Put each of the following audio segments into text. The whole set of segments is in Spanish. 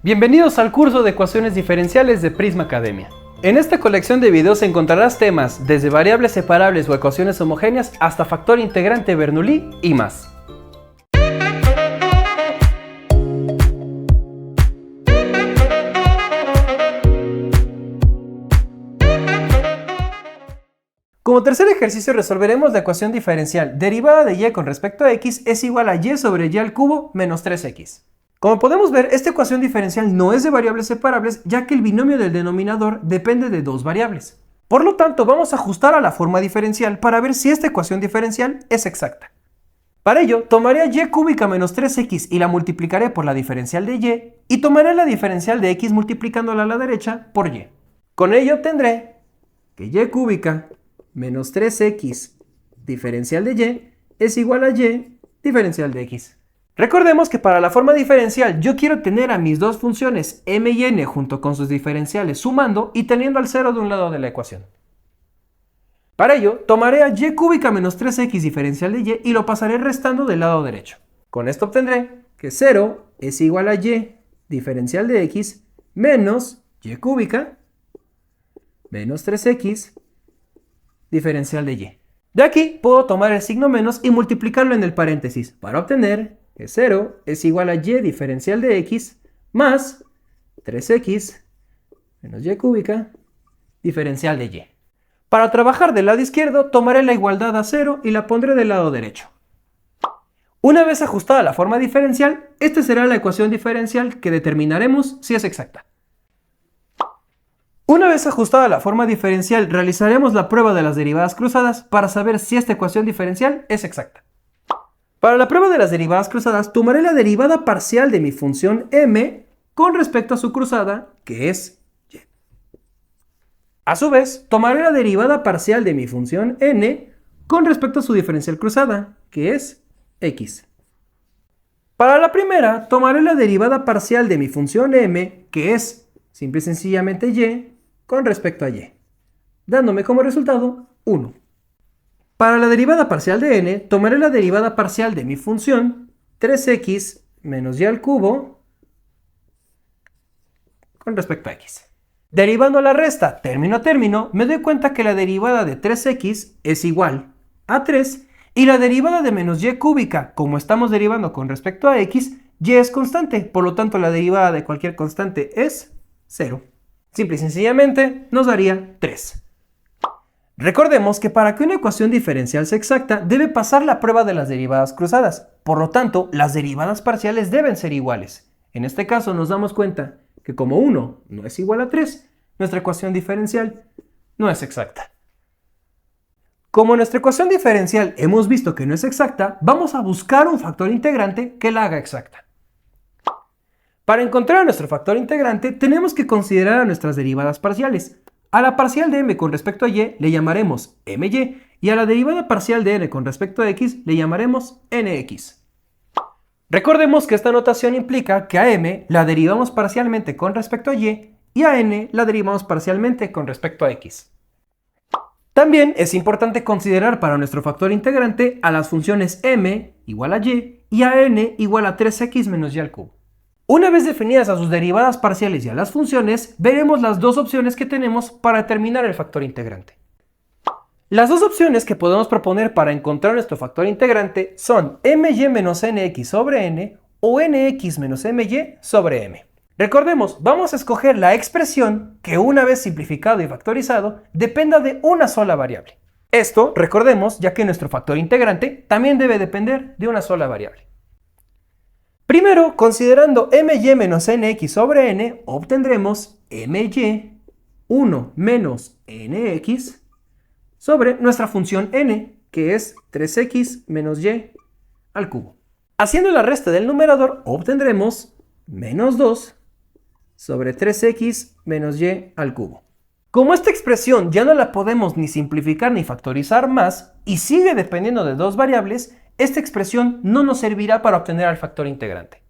Bienvenidos al curso de ecuaciones diferenciales de Prisma Academia. En esta colección de videos encontrarás temas desde variables separables o ecuaciones homogéneas hasta factor integrante Bernoulli y más. Como tercer ejercicio resolveremos la ecuación diferencial derivada de y con respecto a x es igual a y sobre y al cubo menos 3x. Como podemos ver, esta ecuación diferencial no es de variables separables, ya que el binomio del denominador depende de dos variables. Por lo tanto, vamos a ajustar a la forma diferencial para ver si esta ecuación diferencial es exacta. Para ello, tomaré a y cúbica menos 3x y la multiplicaré por la diferencial de y tomaré la diferencial de x multiplicándola a la derecha por y. Con ello obtendré que y cúbica menos 3x diferencial de y es igual a y diferencial de x. Recordemos que para la forma diferencial yo quiero tener a mis dos funciones m y n junto con sus diferenciales sumando y teniendo al cero de un lado de la ecuación. Para ello tomaré a y cúbica menos 3x diferencial de y lo pasaré restando del lado derecho. Con esto obtendré que 0 es igual a y diferencial de x menos y cúbica menos 3x diferencial de y. De aquí puedo tomar el signo menos y multiplicarlo en el paréntesis para obtener que 0 es igual a y diferencial de x más 3x menos y cúbica diferencial de y. Para trabajar del lado izquierdo tomaré la igualdad a 0 y la pondré del lado derecho. Una vez ajustada la forma diferencial, esta será la ecuación diferencial que determinaremos si es exacta. Una vez ajustada la forma diferencial, realizaremos la prueba de las derivadas cruzadas para saber si esta ecuación diferencial es exacta. Para la prueba de las derivadas cruzadas, tomaré la derivada parcial de mi función m con respecto a su cruzada, que es y. A su vez, tomaré la derivada parcial de mi función n con respecto a su diferencial cruzada, que es x. Para la primera, tomaré la derivada parcial de mi función m, que es simple y sencillamente y, con respecto a y, dándome como resultado 1. Para la derivada parcial de n, tomaré la derivada parcial de mi función 3x menos y al cubo con respecto a x. Derivando la resta término a término, me doy cuenta que la derivada de 3x es igual a 3 y la derivada de menos y cúbica, como estamos derivando con respecto a x, y es constante, por lo tanto la derivada de cualquier constante es 0. Simple y sencillamente nos daría 3. Recordemos que para que una ecuación diferencial sea exacta, debe pasar la prueba de las derivadas cruzadas. Por lo tanto, las derivadas parciales deben ser iguales. En este caso nos damos cuenta que como 1 no es igual a 3, nuestra ecuación diferencial no es exacta. Como nuestra ecuación diferencial hemos visto que no es exacta, vamos a buscar un factor integrante que la haga exacta. Para encontrar a nuestro factor integrante, tenemos que considerar a nuestras derivadas parciales. A la parcial de m con respecto a y le llamaremos my y a la derivada parcial de n con respecto a x le llamaremos nx. Recordemos que esta notación implica que a m la derivamos parcialmente con respecto a y a n la derivamos parcialmente con respecto a x. También es importante considerar para nuestro factor integrante a las funciones m igual a y a n igual a 3x menos y al cubo. Una vez definidas a sus derivadas parciales y a las funciones, veremos las dos opciones que tenemos para determinar el factor integrante. Las dos opciones que podemos proponer para encontrar nuestro factor integrante son my menos nx sobre n o nx menos my sobre m. Recordemos, vamos a escoger la expresión que una vez simplificado y factorizado dependa de una sola variable. Esto, recordemos, ya que nuestro factor integrante también debe depender de una sola variable. Primero, considerando my menos nx sobre n, obtendremos my 1 menos nx sobre nuestra función n, que es 3x menos y al cubo. Haciendo la resta del numerador, obtendremos menos 2 sobre 3x menos y al cubo. Como esta expresión ya no la podemos ni simplificar ni factorizar más y sigue dependiendo de dos variables, esta expresión no nos servirá para obtener al factor integrante.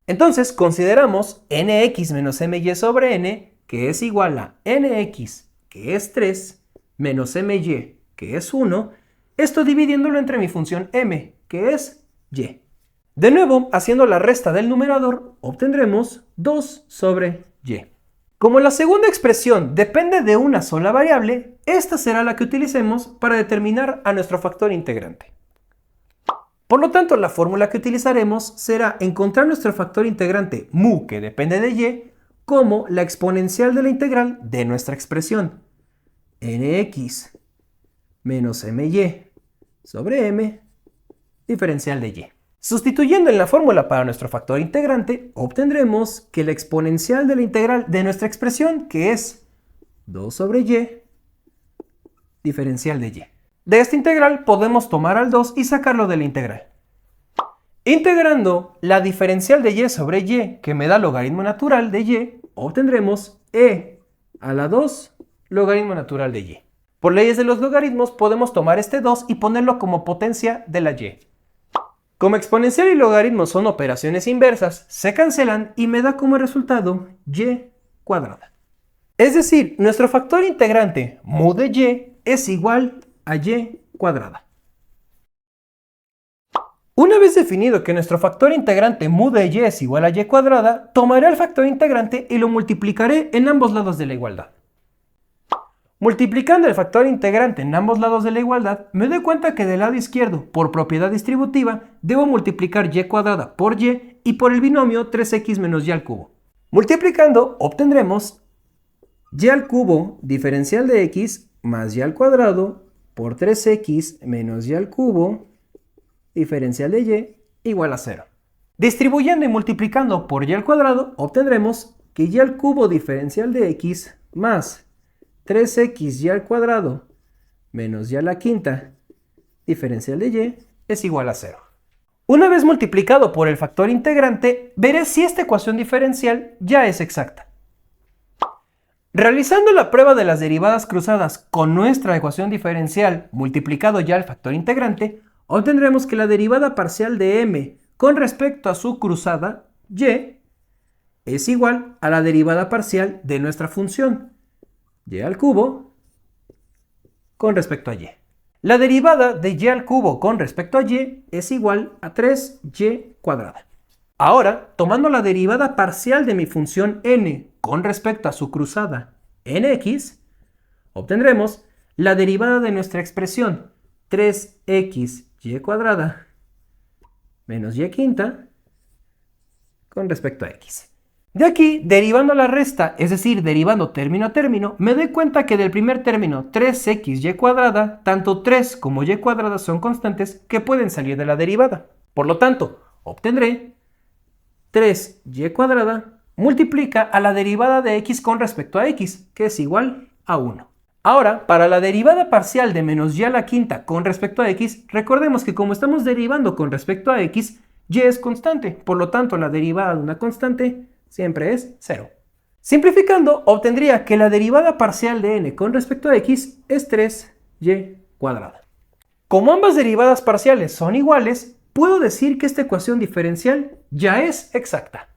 Entonces consideramos nx menos my sobre n, que es igual a nx, que es 3, menos my, que es 1, esto dividiéndolo entre mi función m, que es y. De nuevo, haciendo la resta del numerador, obtendremos 2 sobre y. Como la segunda expresión depende de una sola variable, esta será la que utilicemos para determinar a nuestro factor integrante. Por lo tanto, la fórmula que utilizaremos será encontrar nuestro factor integrante mu, que depende de y, como la exponencial de la integral de nuestra expresión nx menos my sobre m diferencial de y. Sustituyendo en la fórmula para nuestro factor integrante, obtendremos que la exponencial de la integral de nuestra expresión, que es 2 sobre y diferencial de y. De esta integral podemos tomar al 2 y sacarlo de la integral. Integrando la diferencial de y sobre y, que me da logaritmo natural de y, obtendremos e a la 2 logaritmo natural de y. Por leyes de los logaritmos podemos tomar este 2 y ponerlo como potencia de la y. Como exponencial y logaritmo son operaciones inversas, se cancelan y me da como resultado y cuadrada. Es decir, nuestro factor integrante mu de y es igual a y cuadrada. Una vez definido que nuestro factor integrante mu de y es igual a y cuadrada, tomaré el factor integrante y lo multiplicaré en ambos lados de la igualdad. Multiplicando el factor integrante en ambos lados de la igualdad, me doy cuenta que del lado izquierdo, por propiedad distributiva, debo multiplicar y cuadrada por y por el binomio 3x menos y al cubo. Multiplicando, obtendremos y al cubo diferencial de x más y al cuadrado por 3x menos y al cubo diferencial de y igual a 0. Distribuyendo y multiplicando por y al cuadrado, obtendremos que y al cubo diferencial de x más 3x y al cuadrado menos y a la quinta diferencial de y es igual a 0. Una vez multiplicado por el factor integrante, veré si esta ecuación diferencial ya es exacta. Realizando la prueba de las derivadas cruzadas con nuestra ecuación diferencial multiplicado ya el factor integrante, obtendremos que la derivada parcial de m con respecto a su cruzada y es igual a la derivada parcial de nuestra función y al cubo con respecto a y. La derivada de y al cubo con respecto a y es igual a 3y cuadrada. Ahora, tomando la derivada parcial de mi función n con respecto a su cruzada nx, obtendremos la derivada de nuestra expresión 3xy cuadrada menos y quinta con respecto a x. De aquí, derivando la resta, es decir, derivando término a término, me doy cuenta que del primer término 3xy cuadrada, tanto 3 como y cuadrada son constantes que pueden salir de la derivada. Por lo tanto, obtendré 3y cuadrada multiplica a la derivada de x con respecto a x, que es igual a 1. Ahora, para la derivada parcial de menos y a la quinta con respecto a x, recordemos que como estamos derivando con respecto a x, y es constante, por lo tanto la derivada de una constante siempre es 0. Simplificando, obtendría que la derivada parcial de n con respecto a x es 3y cuadrada. Como ambas derivadas parciales son iguales, puedo decir que esta ecuación diferencial ya es exacta.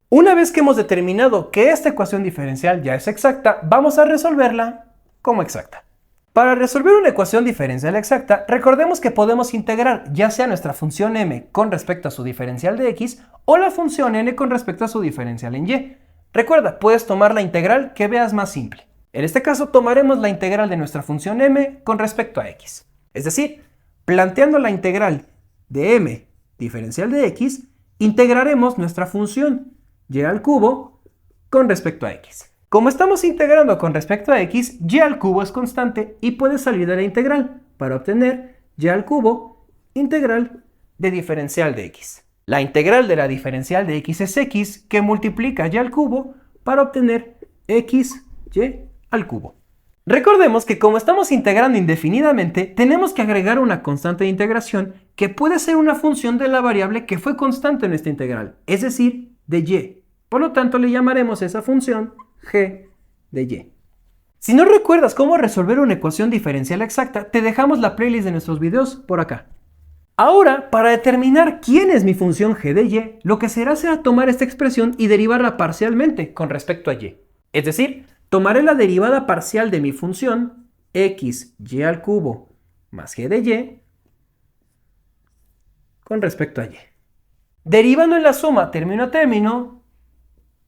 Una vez que hemos determinado que esta ecuación diferencial ya es exacta, vamos a resolverla como exacta. Para resolver una ecuación diferencial exacta, recordemos que podemos integrar ya sea nuestra función m con respecto a su diferencial de x o la función n con respecto a su diferencial en y. Recuerda, puedes tomar la integral que veas más simple. En este caso tomaremos la integral de nuestra función m con respecto a x. Es decir, planteando la integral de m diferencial de x, integraremos nuestra función y al cubo con respecto a x. Como estamos integrando con respecto a x, y al cubo es constante y puede salir de la integral para obtener y al cubo integral de diferencial de x. La integral de la diferencial de x es x que multiplica y al cubo para obtener x y al cubo. Recordemos que como estamos integrando indefinidamente, tenemos que agregar una constante de integración que puede ser una función de la variable que fue constante en esta integral, es decir, de y. Por lo tanto, le llamaremos esa función g de y. Si no recuerdas cómo resolver una ecuación diferencial exacta, te dejamos la playlist de nuestros videos por acá. Ahora, para determinar quién es mi función g de y, lo que será tomar esta expresión y derivarla parcialmente con respecto a y. Es decir, tomaré la derivada parcial de mi función x y al cubo más g de y con respecto a y. Derivando en la suma término a término,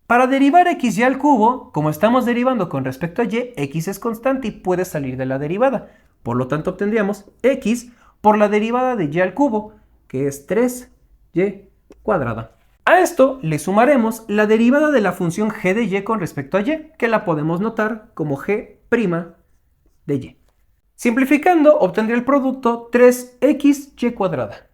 para derivar xy al cubo, como estamos derivando con respecto a y, x es constante y puede salir de la derivada. Por lo tanto, obtendríamos x por la derivada de y al cubo, que es 3y cuadrada. A esto le sumaremos la derivada de la función g de y con respecto a y, que la podemos notar como g' de y. Simplificando, obtendría el producto 3xy cuadrada.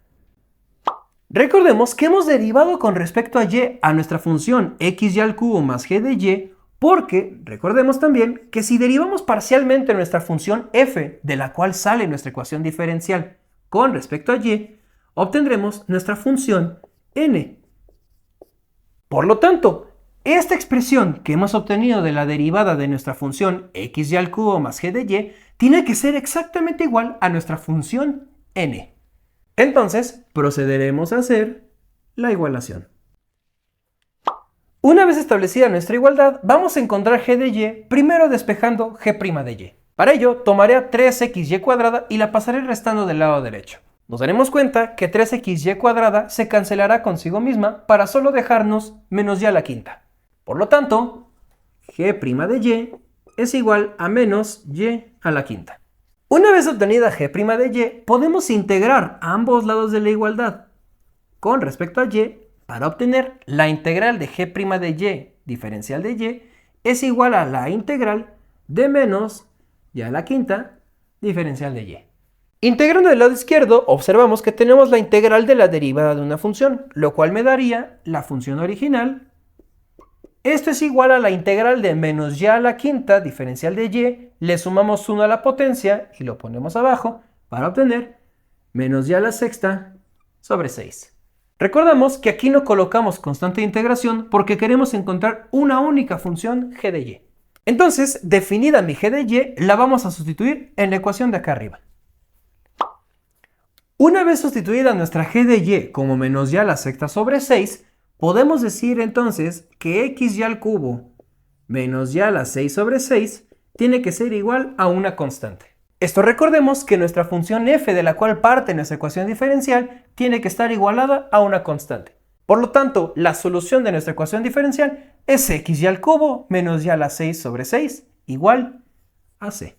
Recordemos que hemos derivado con respecto a y a nuestra función xy al cubo más g de y, porque recordemos también que si derivamos parcialmente nuestra función f, de la cual sale nuestra ecuación diferencial con respecto a y, obtendremos nuestra función n. Por lo tanto, esta expresión que hemos obtenido de la derivada de nuestra función xy al cubo más g de y tiene que ser exactamente igual a nuestra función n. Entonces, procederemos a hacer la igualación. Una vez establecida nuestra igualdad, vamos a encontrar g de y primero despejando g' de y. Para ello, tomaré a 3xy cuadrada y la pasaré restando del lado derecho. Nos daremos cuenta que 3xy cuadrada se cancelará consigo misma para solo dejarnos menos y a la quinta. Por lo tanto, g' de y es igual a menos y a la quinta. Una vez obtenida g' de y, podemos integrar a ambos lados de la igualdad con respecto a y para obtener la integral de g' de y diferencial de y es igual a la integral de menos y a la quinta diferencial de y. Integrando del lado izquierdo, observamos que tenemos la integral de la derivada de una función, lo cual me daría la función original. Esto es igual a la integral de menos y a la quinta diferencial de y, le sumamos 1 a la potencia y lo ponemos abajo para obtener menos y a la sexta sobre 6. Recordamos que aquí no colocamos constante de integración porque queremos encontrar una única función g de y. Entonces, definida mi g de y, la vamos a sustituir en la ecuación de acá arriba. Una vez sustituida nuestra g de y como menos y a la sexta sobre 6, podemos decir entonces que xy al cubo menos y a la 6 sobre 6 tiene que ser igual a una constante. Esto recordemos que nuestra función f de la cual parte nuestra ecuación diferencial tiene que estar igualada a una constante. Por lo tanto, la solución de nuestra ecuación diferencial es xy al cubo menos y a la 6 sobre 6 igual a c.